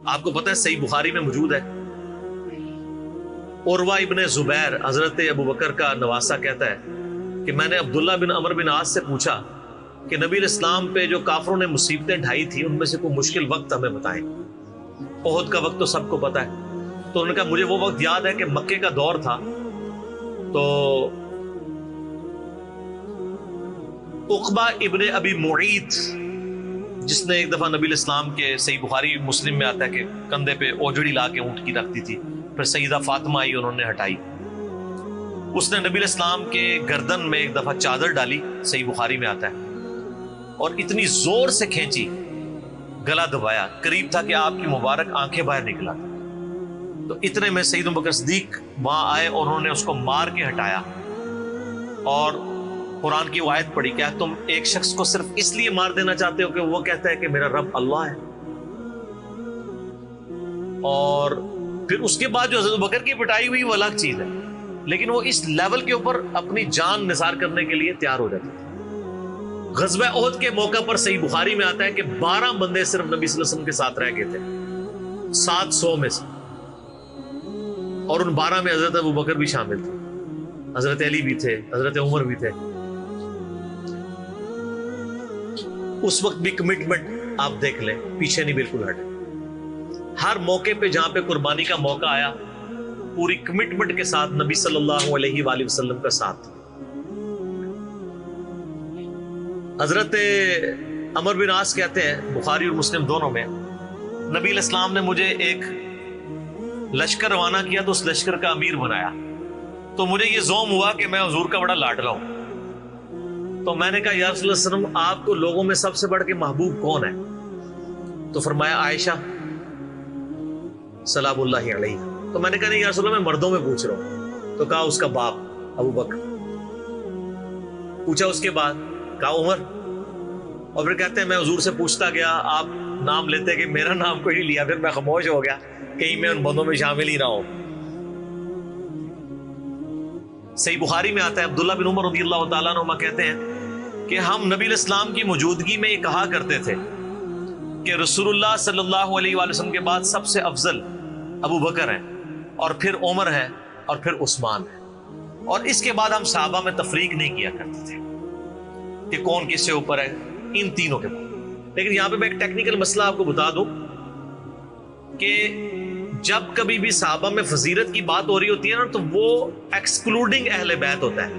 آپ کو پتہ ہے صحیح بخاری میں موجود ہے، عروہ ابن زبیر حضرت ابو بکر کا نواسہ کہتا ہے کہ میں نے عبداللہ بن عمر بن عاص سے پوچھا کہ نبی علیہ السلام پہ جو کافروں نے مصیبتیں ڈھائی تھی ان میں سے کوئی مشکل وقت ہمیں بتائیں۔ احد کا وقت تو سب کو پتہ ہے، تو انہوں نے کہا مجھے وہ وقت یاد ہے کہ مکے کا دور تھا، تو عقبہ ابن ابی معیط جس نے ایک دفعہ نبی علیہ السلام کے، صحیح بخاری مسلم میں آتا ہے کہ کندھے پہ اوجڑی لا کے اونٹ کی رکھتی تھی، پھر سیدہ فاطمہ آئی انہوں نے ہٹائی، اس نے نبی علیہ السلام کے گردن میں ایک دفعہ چادر ڈالی، صحیح بخاری میں آتا ہے، اور اتنی زور سے کھینچی گلا دبایا، قریب تھا کہ آپ کی مبارک آنکھیں باہر نکلا تھا۔ تو اتنے میں سیدنا ابو بکر صدیق وہاں آئے اور انہوں نے اس کو مار کے ہٹایا اور قرآن کی وہ آیت پڑھی، کیا تم ایک شخص کو صرف اس لیے مار دینا چاہتے ہو کہ وہ کہتا ہے کہ میرا رب اللہ ہے؟ اور پھر اس کے بعد جو حضرت ابو بکر کی پٹائی ہوئی وہ الگ چیز ہے، لیکن وہ اس لیول کے اوپر اپنی جان نثار کرنے کے لیے تیار ہو جاتے تھے۔ غزوہ احد کے موقع پر صحیح بخاری میں آتا ہے کہ 12 بندے صرف نبی صلی اللہ علیہ وسلم کے ساتھ رہ گئے تھے 700 میں سے، اور ان 12 میں حضرت ابو بکر بھی شامل تھے، حضرت علی بھی تھے، حضرت عمر بھی تھے۔ اس وقت بھی کمٹمنٹ آپ دیکھ لیں، پیچھے نہیں بالکل ہٹے، ہر موقع پہ جہاں پہ قربانی کا موقع آیا پوری کمٹمنٹ کے ساتھ نبی صلی اللہ علیہ وآلہ وسلم کا ساتھ۔ حضرت عمر بن عاص کہتے ہیں بخاری اور مسلم دونوں میں، نبی علیہ السلام نے مجھے ایک لشکر روانہ کیا تو اس لشکر کا امیر بنایا، تو مجھے یہ زوم ہوا کہ میں حضور کا بڑا لاڈلا ہوں، تو میں نے کہا یا رسول اللہ صلی اللہ علیہ وسلم آپ کو لوگوں میں سب سے بڑھ کے محبوب کون ہے؟ تو فرمایا عائشہ سلام اللہ علیہ۔ تو میں نے کہا نہیں یا رسول اللہ میں مردوں میں پوچھ رہا ہوں، تو کہا اس کا باپ ابو بکر۔ پوچھا اس کے بعد، کہا عمر، اور پھر کہتے ہیں میں حضور سے پوچھتا گیا، آپ نام لیتے کہ میرا نام کوئی نہیں لیا، پھر میں خاموش ہو گیا کہیں میں ان بندوں میں شامل ہی نہ ہوں۔ صحیح بخاری میں آتا ہے عبداللہ بن عمر رضی اللہ تعالیٰ عنہما کہتے ہیں کہ ہم نبی علیہ السلام کی موجودگی میں یہ کہا کرتے تھے کہ رسول اللہ صلی اللہ علیہ وآلہ وسلم کے بعد سب سے افضل ابو بکر ہیں، اور پھر عمر ہے، اور پھر عثمان ہے، اور اس کے بعد ہم صحابہ میں تفریق نہیں کیا کرتے تھے کہ کون کس سے اوپر ہے، ان تینوں کے بعد۔ لیکن یہاں پہ میں ایک ٹیکنیکل مسئلہ آپ کو بتا دوں کہ جب کبھی بھی صحابہ میں فضیلت کی بات ہو رہی ہوتی ہے نا تو وہ ایکسکلوڈنگ اہل بیت ہوتا ہے،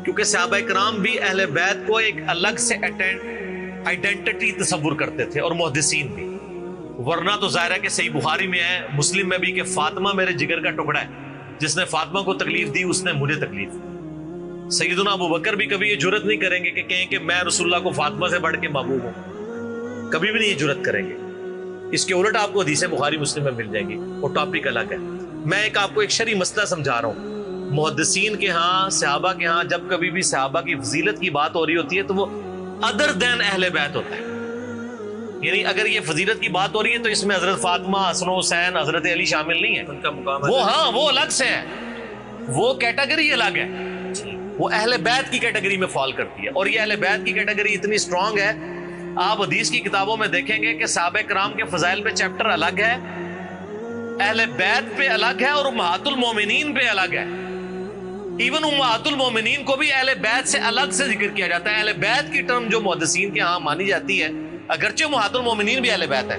کیونکہ صحابہ کرام بھی اہل بیت کو ایک الگ سے آئیڈینٹی تصور کرتے تھے، اور محدثین بھی، ورنہ تو ظاہر ہے کہ صحیح بخاری میں ہے، مسلم میں بھی، کہ فاطمہ میرے جگر کا ٹکڑا ہے، جس نے فاطمہ کو تکلیف دی اس نے مجھے تکلیف دی۔ سیدنا ابو بکر بھی کبھی یہ جرت نہیں کریں گے کہ کہیں کہ میں رسول اللہ کو فاطمہ سے بڑھ کے محبوب ہوں، کبھی بھی نہیں یہ جرت کریں گے۔ اس کے الٹ آپ کو حدیثیں بخاری مسلم میں مل جائیں گی، وہ ٹاپک الگ ہے۔ میں آپ کو ایک شرعی مسئلہ سمجھا رہا ہوں، محدثین کے ہاں، صحابہ کے ہاں جب کبھی بھی صحابہ کی فضیلت کی بات ہو رہی ہوتی ہے تو وہ ادر دین اہل بیت ہوتا ہے، یعنی اگر یہ فضیلت کی بات ہو رہی ہے تو اس میں حضرت فاطمہ، حسن و حسین، حضرت علی شامل نہیں ہے، ان کا مقام وہ ہاں وہ الگ سے ہے، وہ کیٹیگری الگ ہے، وہ اہل بیت کی کیٹیگری میں فال کرتی ہے، اور یہ اہل بیت کی کیٹیگری اتنی سٹرونگ ہے، آپ حدیث کی کتابوں میں دیکھیں گے کہ صحابہ کرام کے فضائل پہ چیپٹر الگ ہے، اہل بیت پہ الگ ہے، اور امہات المومنین پہ الگ ہے۔ ایون امہات المومنین کو بھی اہل بیت سے الگ سے ذکر کیا جاتا ہے۔ اہل بیت کی ٹرم جو محدثین کے ہاں مانی جاتی ہے، اگرچہ امہات المومنین بھی اہل بیت ہے،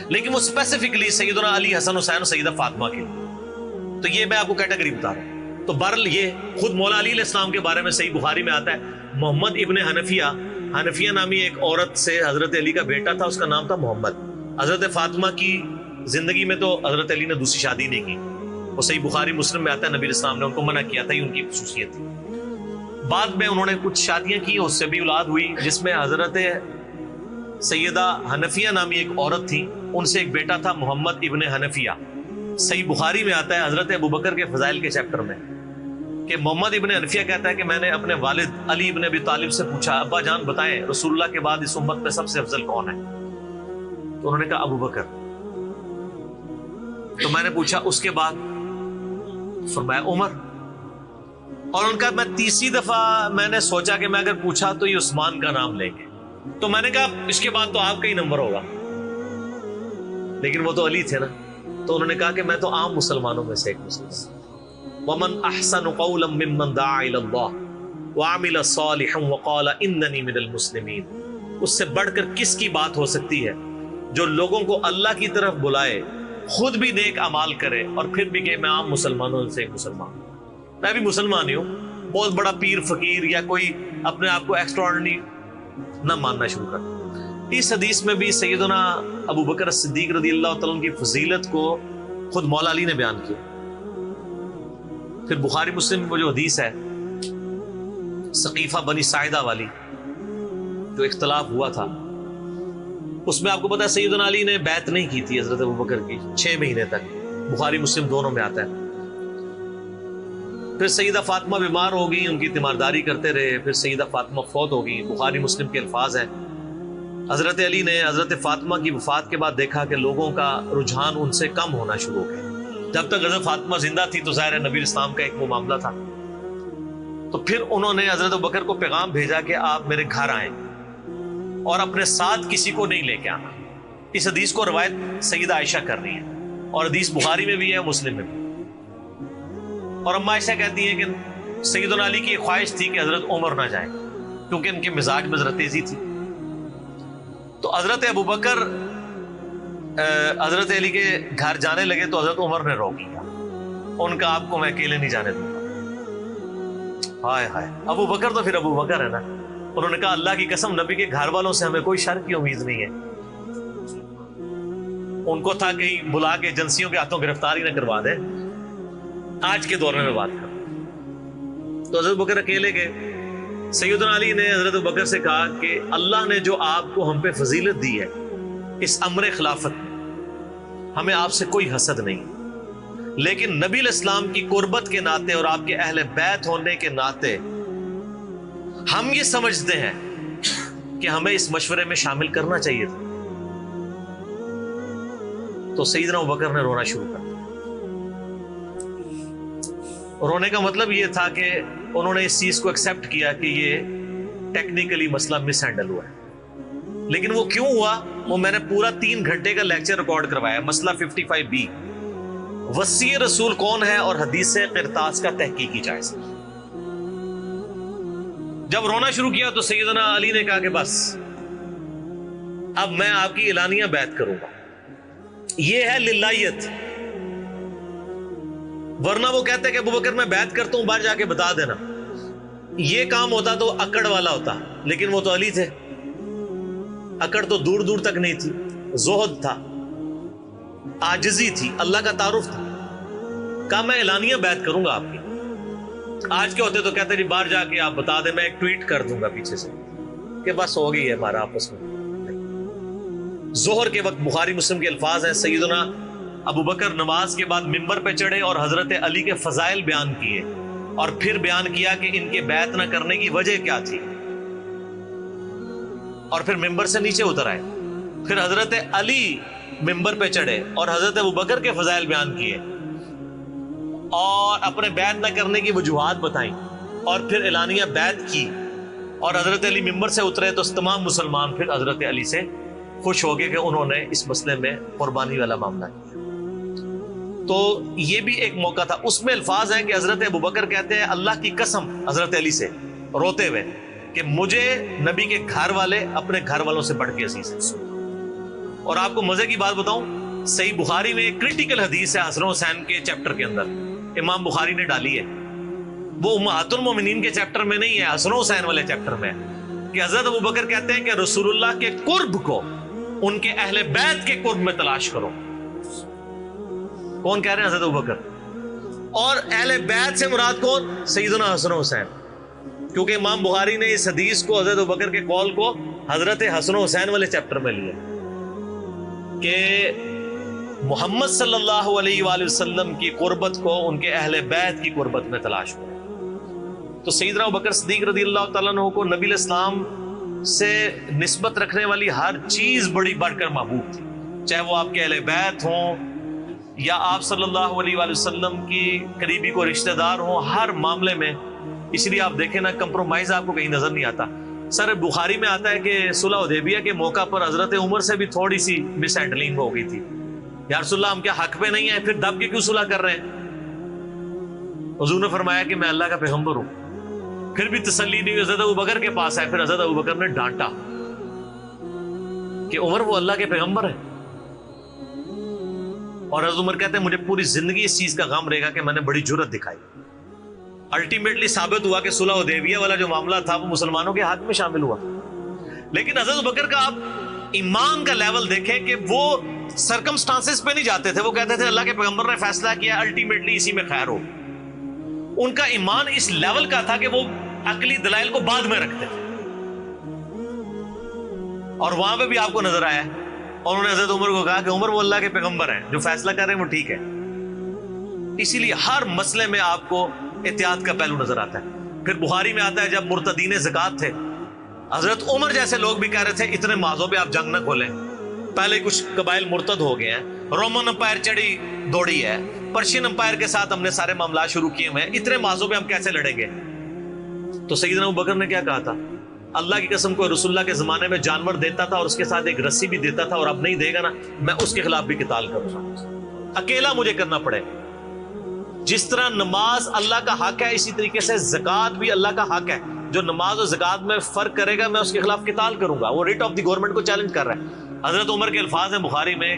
لیکن وہ اسپیسیفکلی سیدنا علی، حسن حسین اور سیدہ فاطمہ کے، تو یہ میں آپ کو کیٹیگری بتا رہا ہوں۔ تو بہرحال یہ خود مولا علی علیہ السلام کے بارے میں صحیح بخاری میں آتا ہے، محمد ابن حنفیہ نامی ایک عورت سے حضرت علی کا بیٹا تھا، اس کا نام تھا محمد۔ حضرت فاطمہ کی زندگی میں تو حضرت علی نے دوسری شادی نہیں کی، وہ صحیح بخاری مسلم میں آتا ہے، نبی علیہ السلام نے ان کو منع کیا تھا، یہ ان کی خصوصیت تھی۔ بعد میں انہوں نے کچھ شادیاں کی، اس سے بھی اولاد ہوئی، جس میں حضرت سیدہ حنفیہ نامی ایک عورت تھی، ان سے ایک بیٹا تھا محمد ابن حنفیہ۔ صحیح بخاری میں آتا ہے حضرت ابو بکر کے فضائل کے چیپٹر میں کہ محمد ابن حنفیہ کہتا ہے کہ میں نے اپنے والد علی ابن ابی طالب سے پوچھا، ابا جان بتائیں رسول اللہ کے بعد اس امت میں سب سے افضل کون ہے؟ تو انہوں نے کہا ابو بکر۔ تو میں نے پوچھا اس کے بعد؟ فرمایا عمر۔ اور ان کا میں تیسری دفعہ میں نے سوچا کہ میں اگر پوچھا تو یہ عثمان کا نام لیں گے، تو میں نے کہا اس کے بعد تو آپ کا ہی نمبر ہوگا، لیکن وہ تو علی تھے نا، تو انہوں نے کہا کہ میں تو عام مسلمانوں میں سے ایک مسلمان۔ وَمَنْ أَحْسَنُ قَوْلًا مِّمَّنْ دَعَا إِلَى اللَّهِ وَعَمِلَ صَالِحًا وَقَالَ إِنَّنِي مِنَ الْمُسْلِمِينَ۔ اس سے بڑھ کر کس کی بات ہو سکتی ہے جو لوگوں کو اللہ کی طرف بلائے، خود بھی نیک اعمال کرے اور پھر بھی کہ میں عام مسلمانوں سے ایک مسلمان ہوں، میں بھی مسلمان ہی ہوں، بہت بڑا پیر فقیر یا کوئی اپنے آپ کو ایکسٹراڈنری نہ ماننا شروع کر۔ اس حدیث میں بھی سیدنا ابو بکر صدیق رضی اللہ تعالیٰ عنہ کی فضیلت کو خود مولا علی نے بیان کیا۔ پھر بخاری مسلم میں وہ جو حدیث ہے سقیفہ بنی ساعدہ والی، جو اختلاف ہوا تھا، اس میں آپ کو پتا ہے سیدنا علی نے بیعت نہیں کی تھی حضرت ابو بکر کی 6 مہینے تک، بخاری مسلم دونوں میں آتا ہے۔ پھر سیدہ فاطمہ بیمار ہو گئی، ان کی تیمارداری کرتے رہے، پھر سیدہ فاطمہ فوت ہو گئی۔ بخاری مسلم کے الفاظ ہیں، حضرت علی نے حضرت فاطمہ کی وفات کے بعد دیکھا کہ لوگوں کا رجحان ان سے کم ہونا شروع ہو گیا۔ جب تک حضرت فاطمہ زندہ تھی تو ظاہر ہے نبی اسلام کا ایک وہ معاملہ تھا، تو پھر انہوں نے حضرت ابو بکر کو پیغام بھیجا کہ آپ میرے گھر آئیں اور اپنے ساتھ کسی کو نہیں لے کے آنا۔ اس حدیث کو روایت سیدہ عائشہ کر رہی ہے اور حدیث بخاری میں بھی ہے، مسلم میں بھی۔ اور اما عائشہ کہتی ہیں کہ سیدنا علی کی ایک خواہش تھی کہ حضرت عمر نہ جائیں کیونکہ ان کے مزاج میں ذرا تیزی تھی، تو حضرت ابو بکر حضرت علی کے گھر جانے لگے تو حضرت عمر نے روک لیا، ان کا آپ کو میں اکیلے نہیں جانے دوں گا۔ ہائے ہائے، ابو بکر تو پھر ابو بکر ہے نا، انہوں نے کہا اللہ کی قسم نبی کے گھر والوں سے ہمیں کوئی شر کی امید نہیں ہے۔ ان کو تھا کہ بلا کے ایجنسیوں کے ہاتھوں گرفتاری نہ کروا دیں، آج کے دور میں بات کر۔ تو حضرت بکر اکیلے گئے۔ سیدنا علی نے حضرت بکر سے کہا کہ اللہ نے جو آپ کو ہم پہ فضیلت دی ہے اس امر خلافت میں، ہمیں آپ سے کوئی حسد نہیں، لیکن نبی الاسلام کی قربت کے ناطے اور آپ کے اہل بیت ہونے کے ناطے ہم یہ سمجھتے ہیں کہ ہمیں اس مشورے میں شامل کرنا چاہیے تھا۔ تو سیدنا ابوبکر نے رونا شروع کر دیا۔ رونے کا مطلب یہ تھا کہ انہوں نے اس چیز کو ایکسپٹ کیا کہ یہ ٹیکنیکلی مسئلہ مس ہینڈل ہوا ہے، لیکن وہ کیوں ہوا وہ میں نے پورا 3 گھنٹے کا لیکچر ریکارڈ کروایا، مسئلہ 55B، وصی رسول کون ہے اور حدیث قرطاس کا تحقیقی جائزہ۔ جب رونا شروع کیا تو سیدنا علی نے کہا کہ بس اب میں آپ کی اعلانیہ بیعت کروں گا، یہ ہے للہیت، ورنہ وہ کہتے کہ ابوبکر میں بیعت کرتا ہوں باہر جا کے بتا دینا، یہ کام ہوتا تو اکڑ والا ہوتا، لیکن وہ تو علی تھے، اکڑ تو دور دور تک نہیں تھی، زہد تھا، عاجزی تھی، اللہ کا تعارف تھا۔ کہا میں اعلانیہ بیعت کروں گا آپ کی۔ آج کے ہوتے تو کہتے جی باہر جا کے آپ بتا دیں، میں ایک ٹویٹ کر دوں گا پیچھے سے کہ بس ہو گئی ہے ہمارا آپس میں۔ ظہر کے وقت بخاری مسلم کے الفاظ ہیں، سیدنا ابو بکر نماز کے بعد ممبر پہ چڑھے اور حضرت علی کے فضائل بیان کیے اور پھر بیان کیا کہ ان کے بیعت نہ کرنے کی وجہ کیا تھی، اور پھر ممبر سے نیچے اتر آئے۔ پھر حضرت علی ممبر پہ چڑھے اور حضرت ابو بکر کے فضائل بیان کیے اور اپنے بیعت نہ کرنے کی وجوہات بتائیں، اور پھر اعلانیہ بیعت کی، اور حضرت علی ممبر سے اترے تو تمام مسلمان پھر حضرت علی سے خوش ہو گئے کہ انہوں نے اس مسئلے میں قربانی والا معاملہ کیا۔ تو یہ بھی ایک موقع تھا۔ اس میں الفاظ ہیں کہ حضرت ابوبکر کہتے ہیں اللہ کی قسم حضرت علی سے روتے ہوئے کہ مجھے نبی کے گھر والے اپنے گھر والوں سے بڑھ کے عزیز ہیں۔ اور آپ کو مزے کی بات بتاؤں، صحیح بخاری میں ایک کریٹیکل حدیث ہے حسن حسین کے چیپٹر کے اندر، امام بخاری نے ڈالی ہے، وہ امہات المومنین کے چیپٹر میں نہیں ہے، حسن حسین والے چیپٹر میں ہے، کہ حضرت ابوبکر کہتے ہیں کہ رسول اللہ کے قرب کو ان کے اہل بیت کے قرب میں تلاش کرو۔ کون کہہ رہے ہیں؟ حضرت ابوبکر۔ اور اہل بیت سے مراد کون؟ سیدنا حسن حسین، کیونکہ امام بخاری نے اس حدیث کو حضرت ابوبکر کے قول کو حضرت حسن حسین والے چیپٹر میں لیا کہ محمد صلی اللہ علیہ وآلہ وسلم کی قربت کو ان کے اہل بیت کی قربت میں تلاش کرو۔ تو سیدنا ابوبکر صدیق رضی اللہ تعالیٰ عنہ کو نبی الاسلام سے نسبت رکھنے والی ہر چیز بڑی بڑھ کر محبوب تھی، چاہے وہ آپ کے اہل بیت ہوں یا آپ صلی اللہ علیہ وآلہ وسلم کی قریبی کو رشتہ دار ہوں، ہر معاملے میں۔ اس لیے آپ دیکھیں نا، کمپرومائز آپ کو کہیں نظر نہیں آتا۔ سر بخاری میں آتا ہے کہ صلح حدیبیہ کے موقع پر حضرت عمر سے بھی تھوڑی سی مس ہینڈلنگ ہو گئی تھی، یا رسول اللہ ہم کیا حق پہ نہیں ہیں، پھر دب کے کیوں صلح کر رہے ہیں؟ حضور نے فرمایا کہ میں اللہ کا پیغمبر ہوں۔ پھر بھی تسلی نہیں، حضرت ابوبکر کے پاس آئے، پھر حضرت ابوبکر نے ڈانٹا کہ عمر وہ اللہ کے پیغمبر ہے۔ اور حضرت عمر کہتے ہیں مجھے پوری زندگی اس چیز کا غم رہے گا کہ میں نے بڑی جرأت دکھائی۔ الٹیمیٹلی ثابت ہوا کہ صلح حدیبیہ والا جو معاملہ تھا وہ مسلمانوں کے حق میں شامل ہوا، لیکن حضرت ابوبکر کا آپ ایمان کا لیول دیکھیں کہ وہ سرکمسٹانسز پہ نہیں جاتے تھے، وہ کہتے تھے اللہ کے پیغمبر نے فیصلہ کیا، الٹیمیٹلی اسی میں خیر ہو۔ ان کا ایمان اس لیول کا تھا کہ وہ عقلی دلائل کو بعد میں رکھتے تھے، اور وہاں پہ بھی آپ کو نظر آیا ہے۔ اور انہوں نے حضرت عمر کو کہا کہ عمر وہ اللہ کے پیغمبر ہیں، جو فیصلہ کر رہے ہیں وہ ٹھیک ہے۔ اسی لیے ہر مسئلے میں آپ کو احتیاط کا پہلو نظر آتا ہے۔ پھر بخاری میں آتا ہے جب مرتدین زکات تھے، حضرت عمر جیسے لوگ بھی کہہ رہے تھے اتنے معاذوں پہ آپ جنگ نہ کھولیں، پہلے کچھ قبائل مرتد ہو گئے ہیں، رومن امپائر چڑھی دوڑی ہے، پرشین امپائر کے ساتھ ہم نے سارے معاملات شروع کیے ہوئے ہیں، اتنے معاذوں پہ ہم کیسے لڑیں گے؟ تو سیدنا ابوبکر نے کیا کہا تھا؟ اللہ کی قسم کو رسول اللہ کے زمانے میں جانور دیتا تھا اور اس کے ساتھ ایک رسی بھی دیتا تھا، اور اب نہیں دے گا نا میں اس کے خلاف بھی قتال کروں گا، اکیلا مجھے کرنا پڑے۔ جس طرح نماز اللہ کا حق ہے، اسی طریقے سے زکات بھی اللہ کا حق ہے۔ جو نماز اور زکات میں فرق کرے گا میں اس کے خلاف قتال کروں گا۔ وہ ریٹ آف دی گورنمنٹ کو چیلنج کر رہا ہے۔ حضرت عمر کے الفاظ ہیں بخاری میں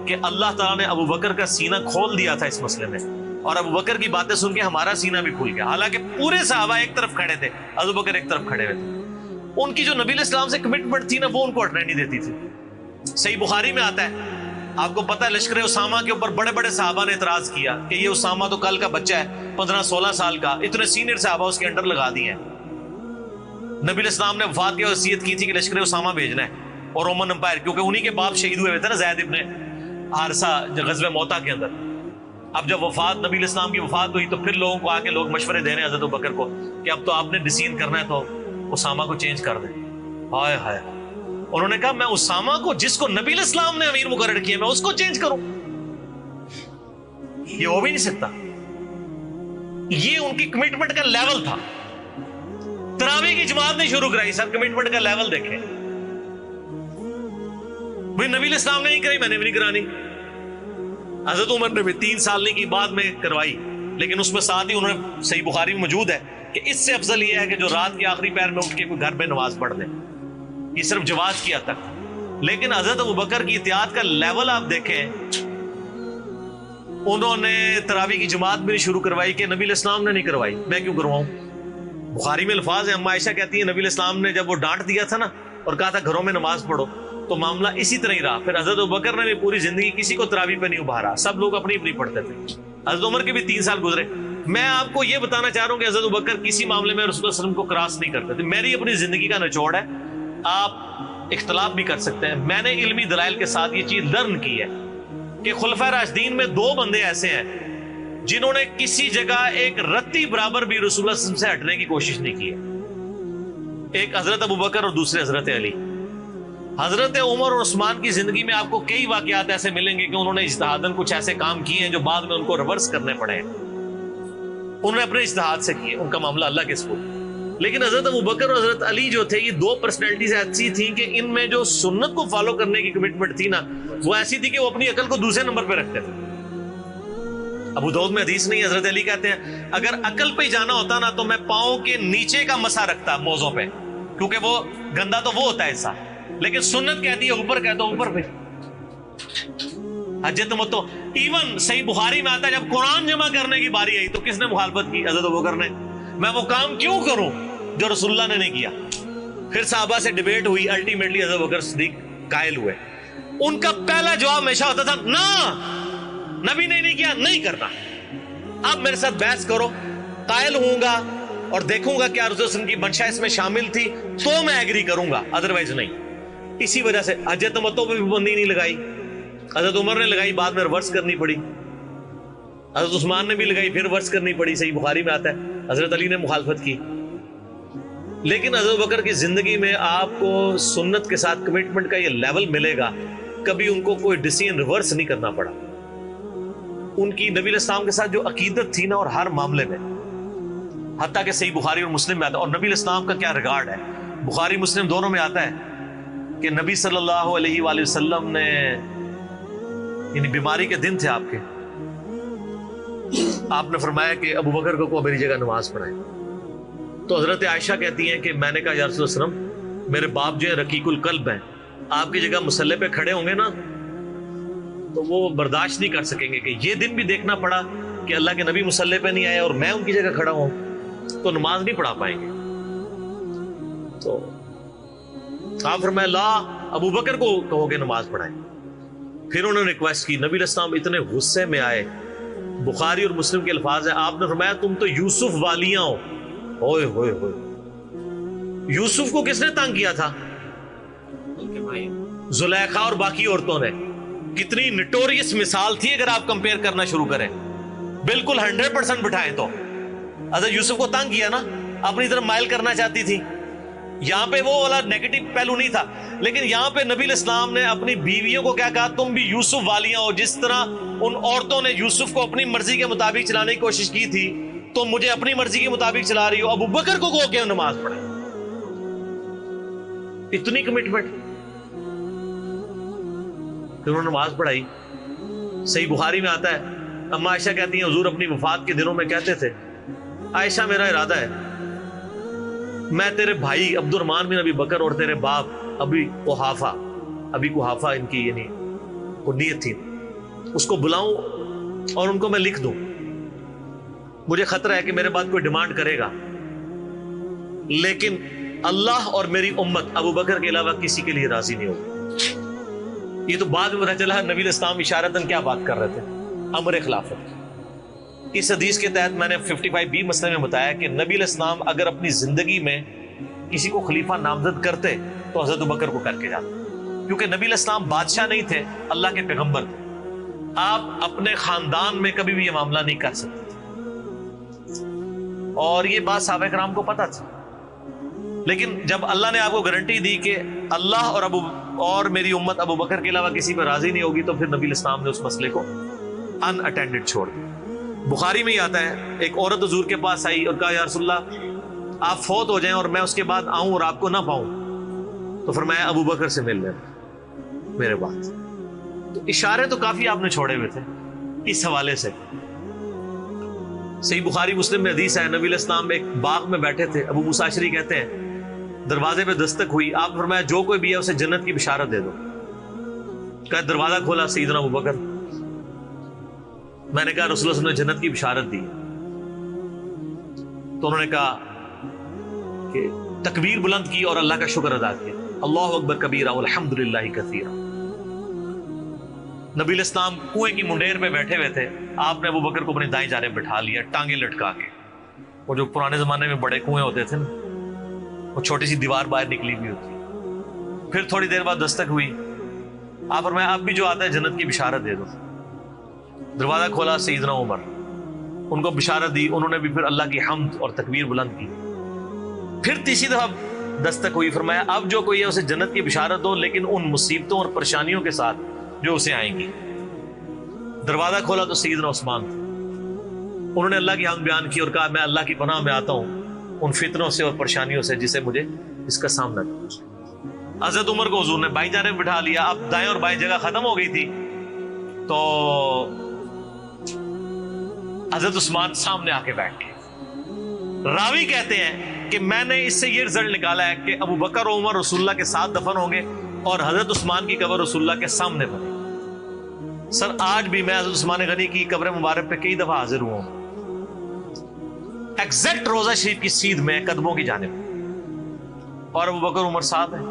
کہ اللہ تعالیٰ نے ابوبکر کا سینہ کھول دیا تھا اس مسئلے میں، اور ابوبکر کی باتیں سن کے ہمارا سینہ بھی کھل گیا، حالانکہ پورے صحابہ ایک طرف کھڑے تھے، ابوبکر ایک طرف کھڑے ہوئے تھے۔ ان کی جو نبی علیہ السلام سے کمٹمنٹ تھی نا وہ ان کو ہٹنے نہیں دیتی تھی۔ صحیح بخاری میں آتا ہے، آپ کو پتہ ہے لشکر اسامہ کے اوپر بڑے بڑے صحابہ نے اعتراض کیا کہ یہ اسامہ تو کل کا بچہ ہے 15-16 سال کا، اتنے سینئر صحابہ اس کے انڈر لگا دیے ہیں۔ نبی علیہ السلام نے وفات کی وصیت کی تھی کہ لشکر اسامہ بھیجنا ہے، اور رومن امپائر کیونکہ انہی کے باپ شہید ہوئے تھے نا، زید ابن حارثہ غزوہ موتا کے اندر۔ اب جب وفات نبی علیہ السلام کی وفات ہوئی تو پھر لوگوں کو آ کے لوگ مشورے دے رہے ہیں حضرت ابوبکر کو کہ اب تو آپ نے ڈیسیژن کرنا ہے تو اسامہ کو چینج کر دیں۔ ہائے ہائے، انہوں نے کہا میں اسامہ کو جس کو نبی علیہ السلام نے امیر مقرر کیا میں اس کو چینج کروں؟ یہ ہو بھی نہیں سکتا۔ یہ ان کی کمٹمنٹ کا لیول تھا۔ تراویح کی جماعت نہیں شروع کرائی، سر کمٹمنٹ کا لیول دیکھیں۔ بھئی نبی علیہ السلام نے نہیں کرائی، میں نے بھی نہیں کرانی۔ حضرت عمر نے بھی 3 سال نہیں کی، بعد میں کروائی، لیکن اس میں ساتھ ہی انہوں نے، صحیح بخاری میں موجود ہے کہ اس سے افضل یہ ہے کہ جو رات کے آخری پہر میں اٹھ کے کوئی گھر میں نماز پڑھ دے، یہ صرف جواز کی حد تک۔ لیکن حضرت ابوبکر کی اطاعت کا لیول آپ دیکھیں، انہوں نے تراویح کی جماعت بھی نہیں شروع کروائی کہ نبی علیہ السلام نے نہیں کروائی، میں کیوں کرواؤں؟ بخاری میں الفاظ ہیں، اما عائشہ کہتی ہیں نبی علیہ السلام نے جب وہ ڈانٹ دیا تھا نا اور کہا تھا گھروں میں نماز پڑھو، تو معاملہ اسی طرح ہی رہا۔ پھر حضرت ابوبکر نے بھی پوری زندگی کسی کو تراویح پہ نہیں ابھارا، سب لوگ اپنی اپنی پڑھتے تھے۔ حضرت عمر کے بھی 3 سال گزرے۔ میں آپ کو یہ بتانا چاہ رہا ہوں کہ حضرت ابوبکر کسی معاملے میں رسول اللہ صلی اللہ علیہ وسلم کو کراس نہیں کرتے تھے۔ میری اپنی زندگی کا نچوڑ ہے، آپ اختلاف بھی کر سکتے ہیں۔ میں نے علمی دلائل کے ساتھ یہ چیز لرن کی ہے کہ خلفائے راشدین میں 2 بندے ایسے ہیں جنہوں نے کسی جگہ ایک رتی برابر بھی رسول اللہ صلی اللہ علیہ وسلم سے ہٹنے کی کوشش نہیں کی ہے۔ ایک حضرت ابوبکر اور دوسرے حضرت علی۔ حضرت عمر اور عثمان کی زندگی میں آپ کو کئی واقعات ایسے ملیں گے کہ انہوں نے اجتہاداً کچھ ایسے کام کیے ہیں جو بعد میں ان کو ریورس کرنے پڑے ہیں، انہوں نے اپنے اجتہاد سے کیے، ان کا معاملہ اللہ کے سپرد۔ لیکن حضرت ابوبکر اور حضرت علی جو تھے، یہ 2 پرسنالٹیز ایسی تھیں کہ ان میں جو سنت کو فالو کرنے کی کمٹمنٹ تھی نا وہ ایسی تھی کہ وہ اپنی عقل کو دوسرے نمبر پہ رکھتے تھے۔ ابو داؤد میں حدیث نہیں، حضرت علی کہتے ہیں اگر عقل پہ جانا ہوتا نا تو میں پاؤں کے نیچے کا مسا رکھتا موزوں پہ، کیونکہ وہ گندا تو وہ ہوتا ہے ایسا، لیکن سنت کہتی ہے اوپر، کہتا اوپر پہ حج تمتع۔ ایون صحیح بخاری میں آتا ہے جب قرآن جمع کرنے کی باری آئی تو کس نے مخالفت کی؟ حضرت ابوبکر نے۔ میں وہ کام کیوں کروں جو رسول اللہ نے نہیں کیا؟ پھر صحابہ سے ڈیبیٹ ہوئی، الٹیمیٹلی حضرت ابوبکر صدیق قائل ہوئے۔ ان کا پہلا جواب ہمیشہ ہوتا تھا نا، نبی نے نہیں کیا، نہیں کرنا۔ اب میرے ساتھ بحث کرو، قائل ہوں گا اور دیکھوں گا کیا رسول اللہ صلی اللہ علیہ وسلم کی منشا اس میں شامل تھی تو میں ایگری کروں گا، ادروائز نہیں۔ اسی وجہ سے حج تمتع پہ بھی پابندی نہیں لگائی، حضرت عمر نے لگائی، بعد میں ریورس کرنی پڑی، حضرت عثمان نے بھی لگائی، پھر ریورس کرنی پڑی، صحیح بخاری میں آتا ہے حضرت علی نے مخالفت کی۔ لیکن حضرت بکر کی زندگی میں آپ کو سنت کے ساتھ کمٹمنٹ کا یہ لیول ملے گا، کبھی ان کو کوئی ڈیسیژن ریورس نہیں کرنا پڑا۔ ان کی نبی علیہ السلام کے ساتھ جو عقیدت تھی نا، اور ہر معاملے میں، حتیٰ کہ صحیح بخاری اور مسلم میں آتا ہے، اور نبی علیہ السلام کا کیا ریگارڈ ہے، بخاری مسلم دونوں میں آتا ہے کہ نبی صلی اللہ علیہ وآلہ وسلم نے یعنی بیماری کے دن تھے آپ کے. آپ نے فرمایا کہ ابو بکر کو میری جگہ نماز پڑھائے. تو حضرت عائشہ کہتی ہیں کہ میں نے کہا یا رسول اللہ صلی اللہ علیہ وسلم میرے باپ جو ہے رقیق القلب ہیں, آپ کی جگہ مصلی پہ کھڑے ہوں گے نا تو وہ برداشت نہیں کر سکیں گے کہ یہ دن بھی دیکھنا پڑا کہ اللہ کے نبی مصلی پہ نہیں آئے اور میں ان کی جگہ کھڑا ہوں, تو نماز نہیں پڑھا پائیں گے. تو آپ فرمایا لا, ابو بکر کو کہو کہ نماز پڑھائیں. پھر انہوں نے ریکویسٹ کی, نبی علیہ السلام اتنے غصے میں آئے. بخاری اور مسلم کے الفاظ ہیں, آپ نے فرمایا تم تو یوسف والیاں ہو. ہوئے ہوئے ہوئے, یوسف کو کس نے تنگ کیا تھا؟ زلیخا اور باقی عورتوں نے. کتنی نٹوریس مثال تھی اگر آپ کمپیئر کرنا شروع کریں. بالکل 100% بٹھائیں تو حضرت یوسف کو تنگ کیا نا, اپنی طرف مائل کرنا چاہتی تھی. یہاں پہ وہ والا نیگیٹو پہلو نہیں تھا, لیکن یہاں پہ نبی علیہ السلام نے اپنی بیویوں کو کیا کہا, تم بھی یوسف والیاں ہو. جس طرح ان عورتوں نے یوسف کو اپنی مرضی کے مطابق چلانے کی کوشش کی تھی, تو مجھے اپنی مرضی کے مطابق چلا رہی ہو. ابو بکر کو کہو کہ نماز پڑھے. اتنی کمٹمنٹ. پھر انہوں نے نماز پڑھائی. صحیح بخاری میں آتا ہے, اما عائشہ کہتی ہیں حضور اپنی وفات کے دنوں میں کہتے تھے, عائشہ میرا ارادہ ہے میں تیرے بھائی عبد الرحمن بن ابی بکر اور تیرے باپ ابی قحافہ ان کی یعنی نیت تھی, اس کو بلاؤں اور ان کو میں لکھ دوں. مجھے خطرہ ہے کہ میرے بعد کوئی ڈیمانڈ کرے گا, لیکن اللہ اور میری امت ابو بکر کے علاوہ کسی کے لیے راضی نہیں ہوگی. یہ تو بعد میں پتہ چلا نبی علیہ السلام اشارتاً کیا بات کر رہے تھے, امر خلافت. اس حدیث کے تحت میں نے 55B مسئلے میں بتایا کہ نبی علیہ السلام اگر اپنی زندگی میں کسی کو خلیفہ نامزد کرتے تو حضرت ابو بکر کو کر کے جاتے, کیونکہ نبی علیہ السلام بادشاہ نہیں تھے, اللہ کے پیغمبر تھے. آپ اپنے خاندان میں کبھی بھی یہ معاملہ نہیں کر سکتے تھے, اور یہ بات صحابہ کرام کو پتہ تھی. لیکن جب اللہ نے آپ کو گارنٹی دی کہ اللہ اور میری امت ابو بکر کے علاوہ کسی پہ راضی نہیں ہوگی, تو پھر نبی علیہ السلام نے اس مسئلے کو ان اٹینڈڈ چھوڑ دیا. بخاری میں ہی آتا ہے, ایک عورت حضور کے پاس آئی اور کہا یا رسول اللہ آپ فوت ہو جائیں اور میں اس کے بعد آؤں اور آپ کو نہ پاؤں, تو فرمایا ابو بکر سے مل لینا میرے بعد. تو اشارے تو کافی آپ نے چھوڑے ہوئے تھے اس حوالے سے. صحیح بخاری مسلم میں حدیث ہے, نبی علیہ السلام ایک باغ میں بیٹھے تھے, ابو موسیٰ اشعری کہتے ہیں دروازے پہ دستک ہوئی, آپ فرمایا جو کوئی بھی ہے اسے جنت کی بشارت دے دو. کہا دروازہ کھولا سیدنا ابو بکر. میں نے کہا رسول اللہ صلی اللہ علیہ وسلم نے جنت کی بشارت دی. تو انہوں نے کہا کہ تکبیر بلند کی اور اللہ کا شکر ادا کیا, اللہ اکبر کبیرہ والحمدللہ کثیرہ. نبی علیہ السلام کنویں کی منڈیر پہ بیٹھے ہوئے تھے, آپ نے ابو بکر کو اپنی دائیں جانب بٹھا لیا ٹانگیں لٹکا کے. وہ جو پرانے زمانے میں بڑے کنویں ہوتے تھے نا, وہ چھوٹی سی دیوار باہر نکلی ہوئی ہوتی. پھر تھوڑی دیر بعد دستک ہوئی, آپ فرمایا اب بھی جو آتا ہے جنت کی بشارت دے دو. دروازہ کھولا سیدنا عمر, ان کو بشارت دی. انہوں نے بھی پھر اللہ کی حمد اور تکبیر بلند کی. پھر تیسری دفعہ دستک ہوئی, فرمایا اب جو کوئی ہے اسے جنت کی بشارت دو, لیکن ان مصیبتوں اور پریشانیوں کے ساتھ جو اسے آئیں گی. دروازہ کھولا تو سیدنا عثمان تھے. انہوں نے اللہ کی حمد بیان کی اور کہا میں اللہ کی پناہ میں آتا ہوں ان فتنوں سے اور پریشانیوں سے جسے مجھے اس کا سامنا کرنا. حضرت عمر کو حضور نے بائیں جانب بٹھا لیا. اب دائیں اور بائیں جگہ ختم ہو گئی تھی, تو حضرت عثمان سامنے آ کے بیٹھ گئے. راوی کہتے ہیں کہ میں نے اس سے یہ رزلٹ نکالا ہے کہ ابو بکر و عمر رسول اللہ کے ساتھ دفن ہوں گے اور حضرت عثمان کی قبر رسول اللہ کے سامنے بنے. سر آج بھی میں حضرت عثمان غنی کی قبر مبارک پہ کئی دفعہ حاضر ہوا ہوں, ایگزیکٹ روضہ شریف کی سیدھ میں قدموں کی جانب, اور ابو بکر عمر ساتھ ہیں.